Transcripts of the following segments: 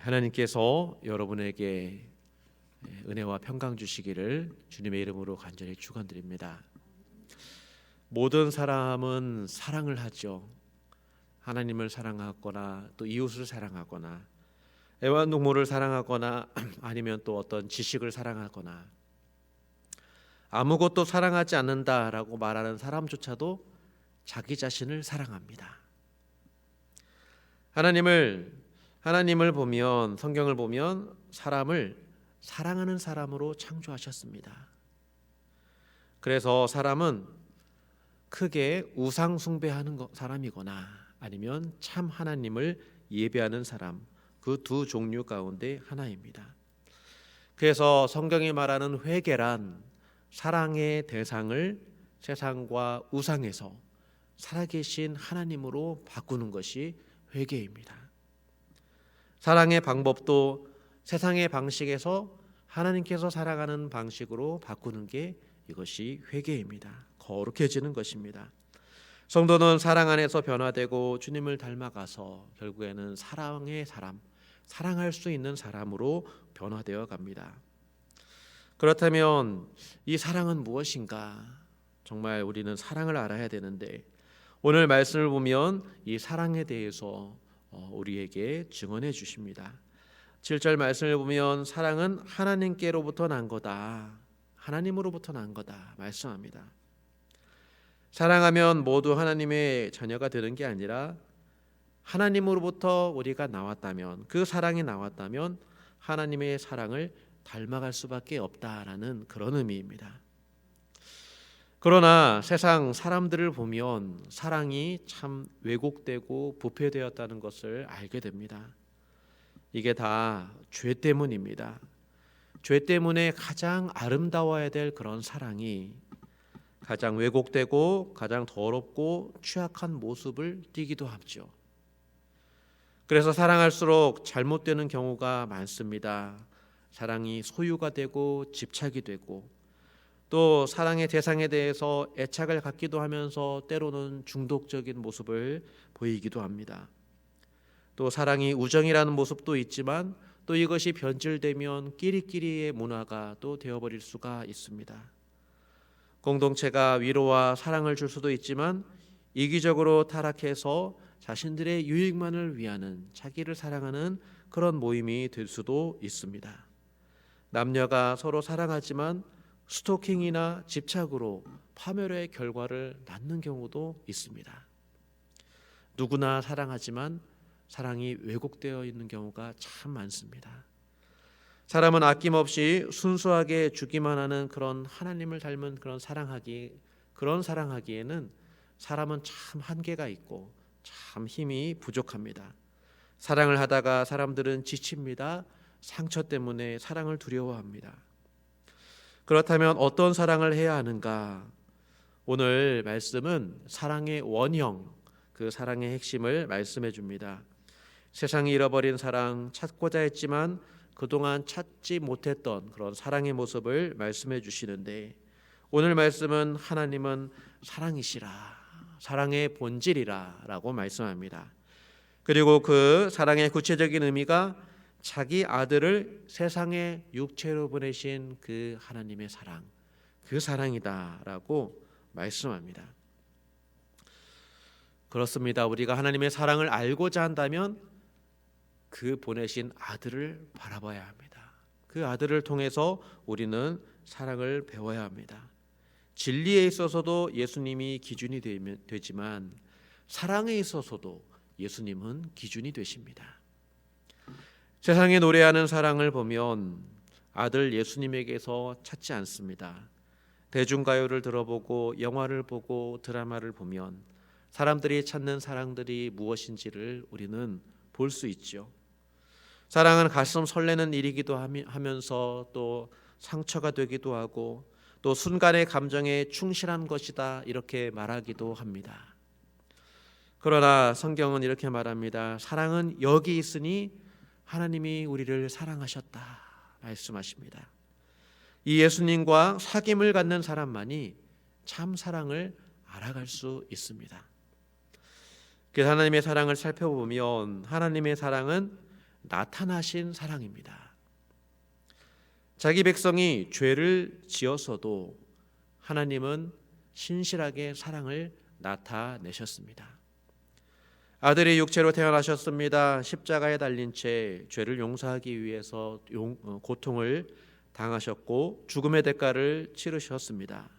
하나님께서 여러분에게 은혜와 평강 주시기를 주님의 이름으로 간절히 축원드립니다. 모든 사람은 사랑을 하죠. 하나님을 사랑하거나 또 이웃을 사랑하거나 애완동물을 사랑하거나 아니면 또 어떤 지식을 사랑하거나 아무것도 사랑하지 않는다라고 말하는 사람조차도 자기 자신을 사랑합니다. 하나님을 보면, 성경을 보면 사람을 사랑하는 사람으로 창조하셨습니다. 그래서 사람은 크게 우상 숭배하는 사람이거나 아니면 참 하나님을 예배하는 사람, 그 두 종류 가운데 하나입니다. 그래서 성경이 말하는 회개란 사랑의 대상을 세상과 우상에서 살아계신 하나님으로 바꾸는 것이 회개입니다. 사랑의 방법도 세상의 방식에서 하나님께서 사랑하는 방식으로 바꾸는 게 이것이 회개입니다. 거룩해지는 것입니다. 성도는 사랑 안에서 변화되고 주님을 닮아가서 결국에는 사랑의 사람, 사랑할 수 있는 사람으로 변화되어 갑니다. 그렇다면 이 사랑은 무엇인가? 정말 우리는 사랑을 알아야 되는데 오늘 말씀을 보면 이 사랑에 대해서 우리에게 증언해 주십니다. 7절 말씀을 보면 사랑은 하나님께로부터 난 거다. 하나님으로부터 난 거다 말씀합니다. 사랑하면 모두 하나님의 자녀가 되는 게 아니라 하나님으로부터 우리가 나왔다면, 그 사랑이 나왔다면 하나님의 사랑을 닮아갈 수밖에 없다라는 그런 의미입니다. 그러나 세상 사람들을 보면 사랑이 참 왜곡되고 부패되었다는 것을 알게 됩니다. 이게 다 죄 때문입니다. 죄 때문에 가장 아름다워야 될 그런 사랑이 가장 왜곡되고 가장 더럽고 취약한 모습을 띠기도 하죠. 그래서 사랑할수록 잘못되는 경우가 많습니다. 사랑이 소유가 되고 집착이 되고 또 사랑의 대상에 대해서 애착을 갖기도 하면서 때로는 중독적인 모습을 보이기도 합니다. 또 사랑이 우정이라는 모습도 있지만 또 이것이 변질되면 끼리끼리의 문화가 또 되어버릴 수가 있습니다. 공동체가 위로와 사랑을 줄 수도 있지만 이기적으로 타락해서 자신들의 유익만을 위하는, 자기를 사랑하는 그런 모임이 될 수도 있습니다. 남녀가 서로 사랑하지만 스토킹이나 집착으로 파멸의 결과를 낳는 경우도 있습니다. 누구나 사랑하지만 사랑이 왜곡되어 있는 경우가 참 많습니다. 사람은 아낌없이 순수하게 주기만 하는 그런 하나님을 닮은 그런 사랑하기에는 사람은 참 한계가 있고 참 힘이 부족합니다. 사랑을 하다가 사람들은 지칩니다. 상처 때문에 사랑을 두려워합니다. 그렇다면 어떤 사랑을 해야 하는가? 오늘 말씀은 사랑의 원형, 그 사랑의 핵심을 말씀해 줍니다. 세상이 잃어버린 사랑, 찾고자 했지만 그동안 찾지 못했던 그런 사랑의 모습을 말씀해 주시는데 오늘 말씀은 하나님은 사랑이시라, 사랑의 본질이라 라고 말씀합니다. 그리고 그 사랑의 구체적인 의미가 자기 아들을 세상에 육체로 보내신 그 하나님의 사랑, 그 사랑이다라고 말씀합니다. 그렇습니다. 우리가 하나님의 사랑을 알고자 한다면 그 보내신 아들을 바라봐야 합니다. 그 아들을 통해서 우리는 사랑을 배워야 합니다. 진리에 있어서도 예수님이 기준이 되지만 사랑에 있어서도 예수님은 기준이 되십니다. 세상에 노래하는 사랑을 보면 아들 예수님에게서 찾지 않습니다. 대중가요를 들어보고 영화를 보고 드라마를 보면 사람들이 찾는 사랑들이 무엇인지를 우리는 볼 수 있죠. 사랑은 가슴 설레는 일이기도 하면서 또 상처가 되기도 하고 또 순간의 감정에 충실한 것이다 이렇게 말하기도 합니다. 그러나 성경은 이렇게 말합니다. 사랑은 여기 있으니 하나님이 우리를 사랑하셨다 말씀하십니다. 이 예수님과 사귐을 갖는 사람만이 참 사랑을 알아갈 수 있습니다. 그 하나님의 사랑을 살펴보면 하나님의 사랑은 나타나신 사랑입니다. 자기 백성이 죄를 지었어도 하나님은 신실하게 사랑을 나타내셨습니다. 아들이 육체로 태어나셨습니다. 십자가에 달린 채 죄를 용서하기 위해서 고통을 당하셨고 죽음의 대가를 치르셨습니다.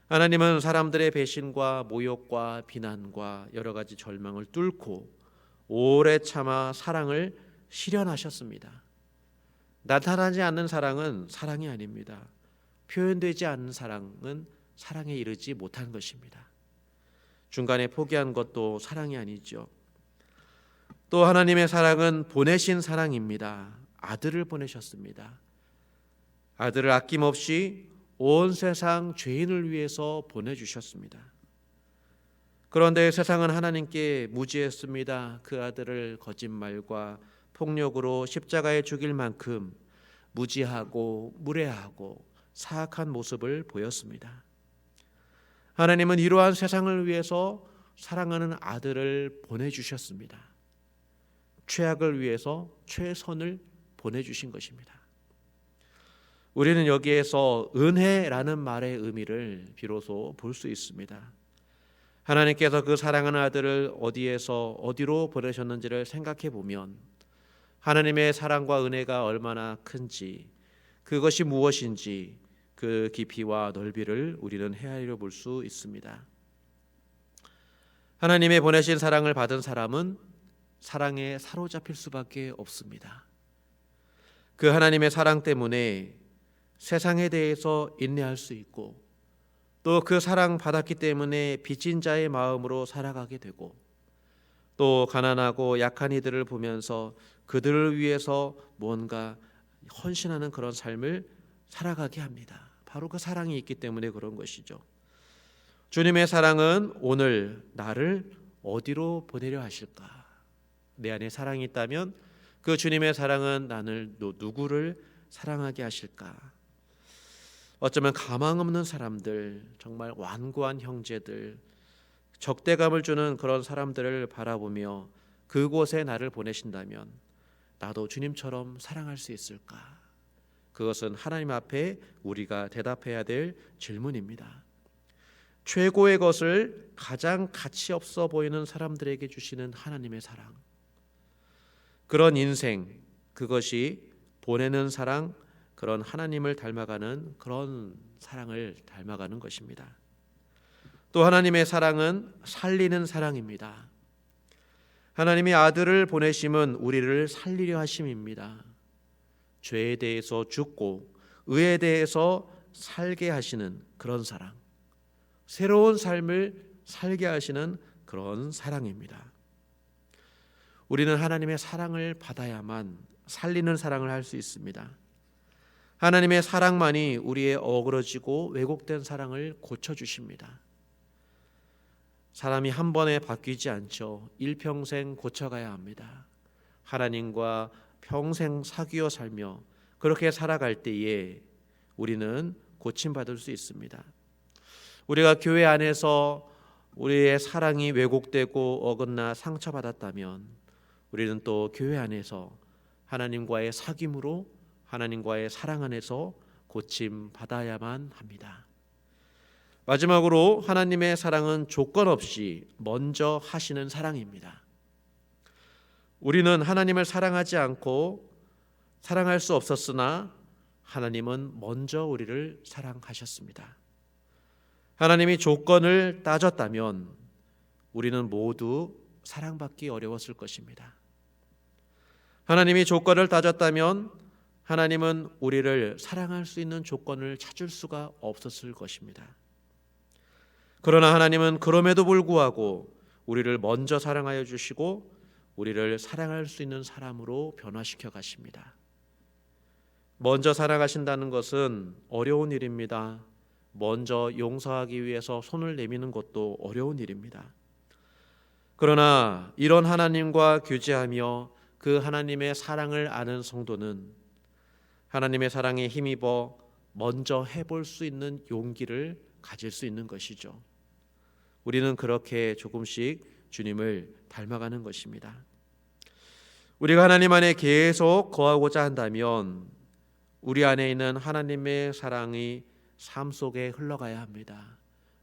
하나님은 사람들의 배신과 모욕과 비난과 여러 가지 절망을 뚫고 오래 참아 사랑을 실현하셨습니다. 나타나지 않는 사랑은 사랑이 아닙니다. 표현되지 않는 사랑은 사랑에 이르지 못한 것입니다. 중간에 포기한 것도 사랑이 아니죠. 또 하나님의 사랑은 보내신 사랑입니다. 아들을 보내셨습니다. 아들을 아낌없이 온 세상 죄인을 위해서 보내주셨습니다. 그런데 세상은 하나님께 무지했습니다. 그 아들을 거짓말과 폭력으로 십자가에 죽일 만큼 무지하고 무례하고 사악한 모습을 보였습니다. 하나님은 이러한 세상을 위해서 사랑하는 아들을 보내주셨습니다. 최악을 위해서 최선을 보내주신 것입니다. 우리는 여기에서 은혜라는 말의 의미를 비로소 볼 수 있습니다. 하나님께서 그 사랑하는 아들을 어디에서 어디로 보내셨는지를 생각해 보면 하나님의 사랑과 은혜가 얼마나 큰지, 그것이 무엇인지 그 깊이와 넓이를 우리는 헤아려 볼 수 있습니다. 하나님의 보내신 사랑을 받은 사람은 사랑에 사로잡힐 수밖에 없습니다. 그 하나님의 사랑 때문에 세상에 대해서 인내할 수 있고 또 그 사랑 받았기 때문에 빚진 자의 마음으로 살아가게 되고 또 가난하고 약한 이들을 보면서 그들을 위해서 뭔가 헌신하는 그런 삶을 살아가게 합니다. 바로 그 사랑이 있기 때문에 그런 것이죠. 주님의 사랑은 오늘 나를 어디로 보내려 하실까? 내 안에 사랑이 있다면 그 주님의 사랑은 나를 누구를 사랑하게 하실까? 어쩌면 가망 없는 사람들, 정말 완고한 형제들, 적대감을 주는 그런 사람들을 바라보며 그곳에 나를 보내신다면 나도 주님처럼 사랑할 수 있을까? 그것은 하나님 앞에 우리가 대답해야 될 질문입니다. 최고의 것을 가장 가치 없어 보이는 사람들에게 주시는 하나님의 사랑, 그런 인생, 그것이 보내는 사랑, 그런 하나님을 닮아가는 그런 사랑을 닮아가는 것입니다. 또 하나님의 사랑은 살리는 사랑입니다. 하나님이 아들을 보내심은 우리를 살리려 하심입니다. 죄에 대해서 죽고 의에 대해서 살게 하시는 그런 사랑, 새로운 삶을 살게 하시는 그런 사랑입니다. 우리는 하나님의 사랑을 받아야만 살리는 사랑을 할 수 있습니다. 하나님의 사랑만이 우리의 어그러지고 왜곡된 사랑을 고쳐주십니다. 사람이 한 번에 바뀌지 않죠. 일평생 고쳐가야 합니다. 하나님과 평생 사귀어 살며 그렇게 살아갈 때에 우리는 고침받을 수 있습니다. 우리가 교회 안에서 우리의 사랑이 왜곡되고 어긋나 상처받았다면 우리는 또 교회 안에서 하나님과의 사귐으로 하나님과의 사랑 안에서 고침받아야만 합니다. 마지막으로 하나님의 사랑은 조건 없이 먼저 하시는 사랑입니다. 우리는 하나님을 사랑하지 않고 사랑할 수 없었으나 하나님은 먼저 우리를 사랑하셨습니다. 하나님이 조건을 따졌다면 우리는 모두 사랑받기 어려웠을 것입니다. 하나님이 조건을 따졌다면 하나님은 우리를 사랑할 수 있는 조건을 찾을 수가 없었을 것입니다. 그러나 하나님은 그럼에도 불구하고 우리를 먼저 사랑하여 주시고 우리를 사랑할 수 있는 사람으로 변화시켜 가십니다. 먼저 사랑하신다는 것은 어려운 일입니다. 먼저 용서하기 위해서 손을 내미는 것도 어려운 일입니다. 그러나 이런 하나님과 교제하며 그 하나님의 사랑을 아는 성도는 하나님의 사랑에 힘입어 먼저 해볼 수 있는 용기를 가질 수 있는 것이죠. 우리는 그렇게 조금씩 주님을 닮아가는 것입니다. 우리가 하나님 안에 계속 거하고자 한다면 우리 안에 있는 하나님의 사랑이 삶 속에 흘러가야 합니다.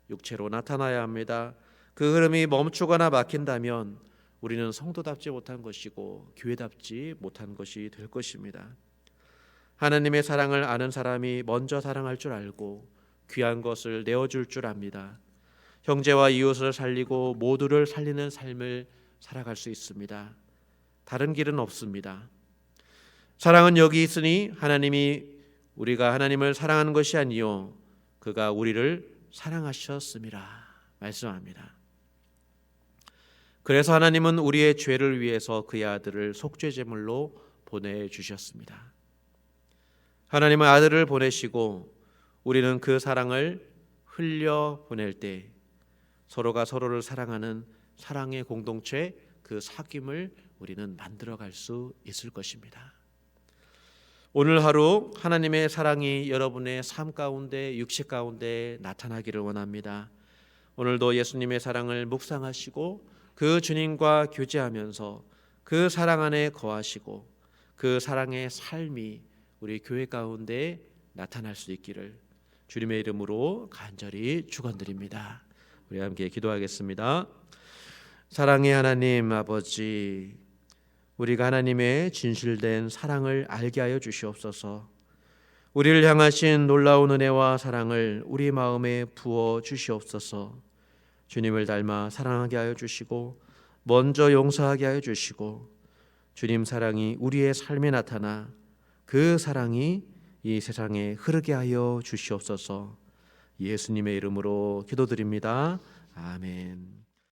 육체로 나타나야 합니다. 그 흐름이 멈추거나 막힌다면 우리는 성도답지 못한 것이고 교회답지 못한 것이 될 것입니다. 하나님의 사랑을 아는 사람이 먼저 사랑할 줄 알고 귀한 것을 내어줄 줄 압니다. 형제와 이웃을 살리고 모두를 살리는 삶을 살아갈 수 있습니다. 다른 길은 없습니다. 사랑은 여기 있으니 하나님이 우리가 하나님을 사랑하는 것이 아니요 그가 우리를 사랑하셨음이라 말씀합니다. 그래서 하나님은 우리의 죄를 위해서 그의 아들을 속죄제물로 보내주셨습니다. 하나님은 아들을 보내시고 우리는 그 사랑을 흘려 보낼 때 서로가 서로를 사랑하는 사랑의 공동체, 그 사귐을 우리는 만들어갈 수 있을 것입니다. 오늘 하루 하나님의 사랑이 여러분의 삶 가운데, 육식 가운데 나타나기를 원합니다. 오늘도 예수님의 사랑을 묵상하시고 그 주님과 교제하면서 그 사랑 안에 거하시고 그 사랑의 삶이 우리 교회 가운데 나타날 수 있기를 주님의 이름으로 간절히 축원드립니다. 우리 함께 기도하겠습니다. 사랑의 하나님 아버지, 우리가 하나님의 진실된 사랑을 알게 하여 주시옵소서. 우리를 향하신 놀라운 은혜와 사랑을 우리 마음에 부어 주시옵소서. 주님을 닮아 사랑하게 하여 주시고 먼저 용서하게 하여 주시고 주님 사랑이 우리의 삶에 나타나 그 사랑이 이 세상에 흐르게 하여 주시옵소서. 예수님의 이름으로 기도드립니다. 아멘.